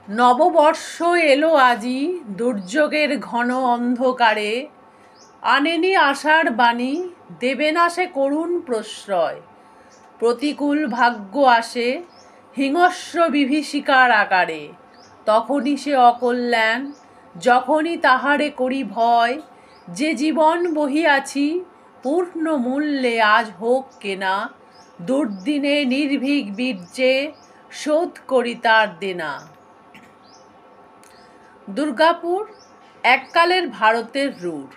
নববর্ষ এলো আজি দুর্যোগের ঘন অন্ধকারে, আনেনি আশার বাণী, দেবে না সে করুণ প্রশ্রয়। প্রতিকূল ভাগ্য আসে হিংস্র বিভীষিকার আকারে, তখনই সে অকল্যাণ, যখনই তাহারে করি ভয়। যে জীবন বহিয়াছি পূর্ণ মূল্যে আজ হোক কেনা, দুর্দিনে নির্ভীক বীর্যে শোধ করি তার দেনা। দুর্গাপুর এককালের ভারতের রূঢ়।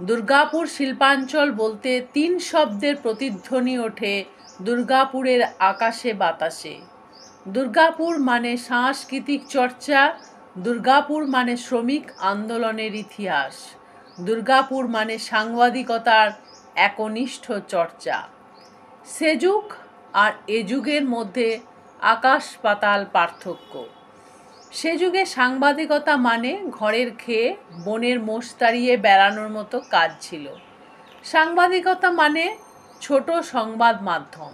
দুর্গাপুর শিল্পাঞ্চল বলতে তিন শব্দের প্রতিধ্বনি ওঠে দুর্গাপুরের আকাশে বাতাসে। দুর্গাপুর মানে সাংস্কৃতিক চর্চা, দুর্গাপুর মানে শ্রমিক আন্দোলনের ইতিহাস, দুর্গাপুর মানে সাংবাদিকতার একনিষ্ঠ চর্চা। সে যুগ আর এ যুগের মধ্যে আকাশ পাতাল পার্থক্য। সে যুগে সাংবাদিকতা মানে ঘরের খেয়ে বনের মোষ তাড়িয়ে বেড়ানোর মতো কাজ ছিল। সাংবাদিকতা মানে ছোট সংবাদ মাধ্যম।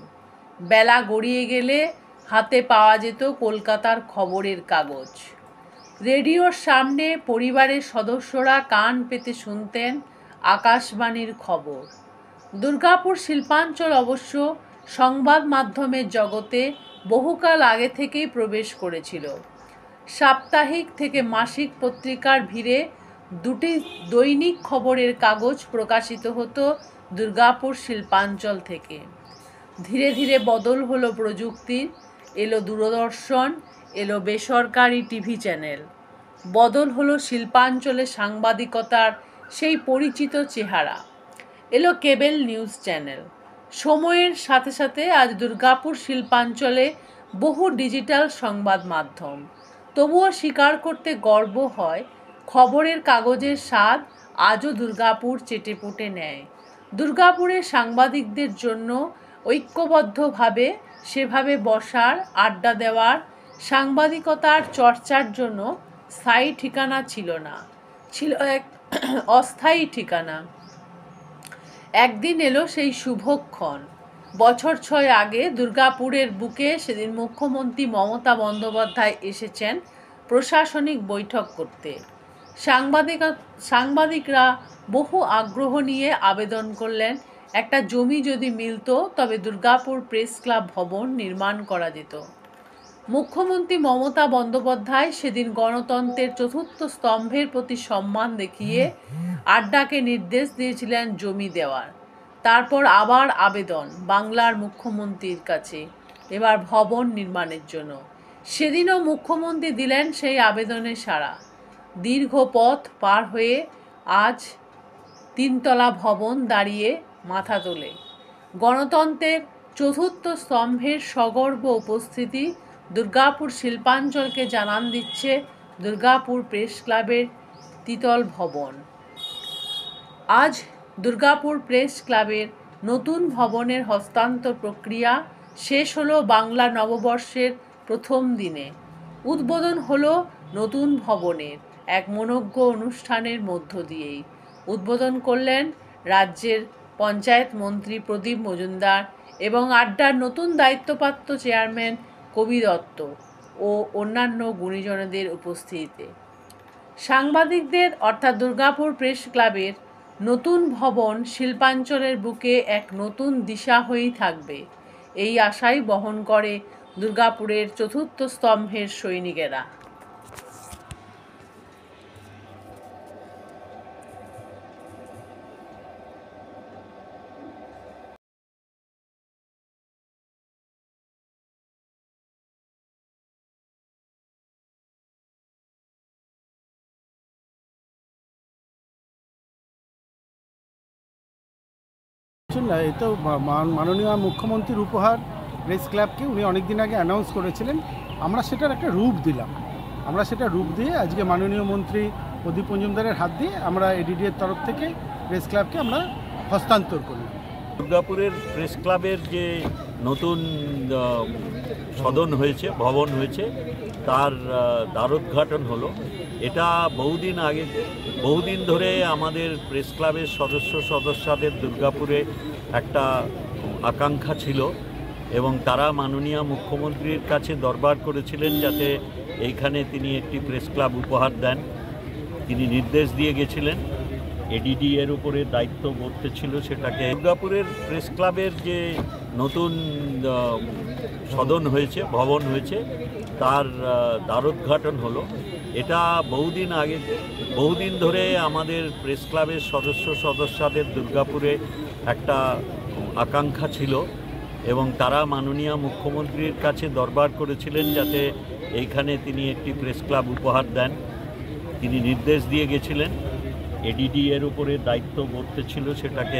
বেলা গড়িয়ে গেলে হাতে পাওয়া যেত কলকাতার খবরের কাগজ। রেডিওর সামনে পরিবারের সদস্যরা কান পেতে শুনতেন আকাশবাণীর খবর। দুর্গাপুর শিল্পাঞ্চল অবশ্য সংবাদ মাধ্যমের জগতে বহুকাল আগে থেকেই প্রবেশ করেছিল। সাপ্তাহিক থেকে মাসিক পত্রিকার ভিড়ে দুটি দৈনিক খবরের কাগজ প্রকাশিত হতো দুর্গাপুর শিল্পাঞ্চল থেকে। ধীরে ধীরে বদল হলো প্রযুক্তির, এলো দূরদর্শন, এলো বেসরকারি টিভি চ্যানেল। বদল হলো শিল্পাঞ্চলে সাংবাদিকতার সেই পরিচিত চেহারা, এলো কেবল নিউজ চ্যানেল। সময়ের সাথে সাথে আজ দুর্গাপুর শিল্পাঞ্চলে বহু ডিজিটাল সংবাদ মাধ্যম। তবুও স্বীকার করতে গর্ব হয়, খবরের কাগজের স্বাদ আজও দুর্গাপুর চেটেপুটে নেয়। দুর্গাপুরের সাংবাদিকদের জন্য ঐক্যবদ্ধভাবে সেভাবে বসার, আড্ডা দেওয়ার, সাংবাদিকতার চর্চার জন্য স্থায়ী ঠিকানা ছিল না, ছিল এক অস্থায়ী ঠিকানা। একদিন এলো সেই শুভক্ষণ। বছর 6 আগে দুর্গাপুরের বুকে সেদিন মুখ্যমন্ত্রী মমতা বন্দ্যোপাধ্যায় এসেছেন প্রশাসনিক বৈঠক করতে। সাংবাদিকরা বহু আগ্রহ নিয়ে আবেদন করলেন, একটা জমি যদি মিলত তবে দুর্গাপুর প্রেস ক্লাব ভবন নির্মাণ করা যেত। মুখ্যমন্ত্রী মমতা বন্দ্যোপাধ্যায় সেদিন গণতন্ত্রের চতুর্থ স্তম্ভের প্রতি সম্মান দেখিয়ে আড্ডাকে নির্দেশ দিয়েছিলেন জমি দেওয়ার। তারপর আবার আবেদন বাংলার মুখ্যমন্ত্রীর কাছে, এবার ভবন নির্মাণের জন্য। সেদিনও মুখ্যমন্ত্রী দিলেন সেই আবেদনে সাড়া। দীর্ঘ পথ পার হয়ে আজ 3 তলা ভবন দাঁড়িয়ে মাথা তোলে। গণতন্ত্রের চতুর্থ স্তম্ভের সগর্ব উপস্থিতি দুর্গাপুর শিল্পাঞ্চলকে জানান দিচ্ছে দুর্গাপুর প্রেস ক্লাবের দ্বিতল ভবন। আজ দুর্গাপুর প্রেস ক্লাবের নতুন ভবনের হস্তান্তর প্রক্রিয়া শেষ হলো বাংলা নববর্ষের প্রথম দিনে। উদ্বোধন হলো নতুন ভবনের এক মনোজ্ঞ অনুষ্ঠানের মধ্য দিয়েই। উদ্বোধন করলেন রাজ্যের পঞ্চায়েত মন্ত্রী প্রদীপ মজুমদার এবং আড্ডার নতুন দায়িত্বপ্রাপ্ত চেয়ারম্যান কবি দত্ত ও অন্যান্য গুণীজনদের উপস্থিতিতে। সাংবাদিকদের অর্থাৎ দুর্গাপুর প্রেস ক্লাবের নতুন ভবন শিল্পাঞ্চলের বুকে এক নতুন দিশা হয়েই থাকবে, এই আশাই বহন করে দুর্গাপুরের চতুর্থ স্তম্ভের সৈনিকেরা। এই তো মাননীয় মুখ্যমন্ত্রীর উপহার প্রেস ক্লাবকে উনি অনেকদিন আগে অ্যানাউন্স করেছিলেন। আমরা সেটার একটা রূপ দিলাম। আমরা সেটা রূপ দিয়ে আজকে মাননীয় মন্ত্রী প্রদীপ মজুমদারের হাত দিয়ে আমরা এডিডিএর তরফ থেকে প্রেস ক্লাবকে আমরা হস্তান্তর করলাম। দুর্গাপুরের প্রেস ক্লাবের যে নতুন সদন হয়েছে, ভবন হয়েছে, তার দ্বারোদ্ঘাটন হলো। এটা বহুদিন ধরে আমাদের প্রেস ক্লাবের সদস্যদের দুর্গাপুরে একটা আকাঙ্ক্ষা ছিল এবং তারা মাননীয় মুখ্যমন্ত্রীর কাছে দরবার করেছিলেন যাতে এইখানে তিনি একটি প্রেস ক্লাব উপহার দেন। তিনি নির্দেশ দিয়ে গেছিলেন, এডিডি এর উপরে দায়িত্ব বর্তে ছিল সেটাকে। দুর্গাপুরের প্রেস ক্লাবের যে নতুন সদন হয়েছে, ভবন হয়েছে, তার দ্বারোদ্ঘাটন হলো। এটা বহুদিন ধরে আমাদের প্রেস ক্লাবের সদস্যদের দুর্গাপুরে একটা আকাঙ্ক্ষা ছিল এবং তারা মাননীয় মুখ্যমন্ত্রীর কাছে দরবার করেছিলেন যাতে এইখানে তিনি একটি প্রেস ক্লাব উপহার দেন। তিনি নির্দেশ দিয়ে গেছিলেন, এডিডি এর উপরে দায়িত্ব বর্তে ছিল সেটাকে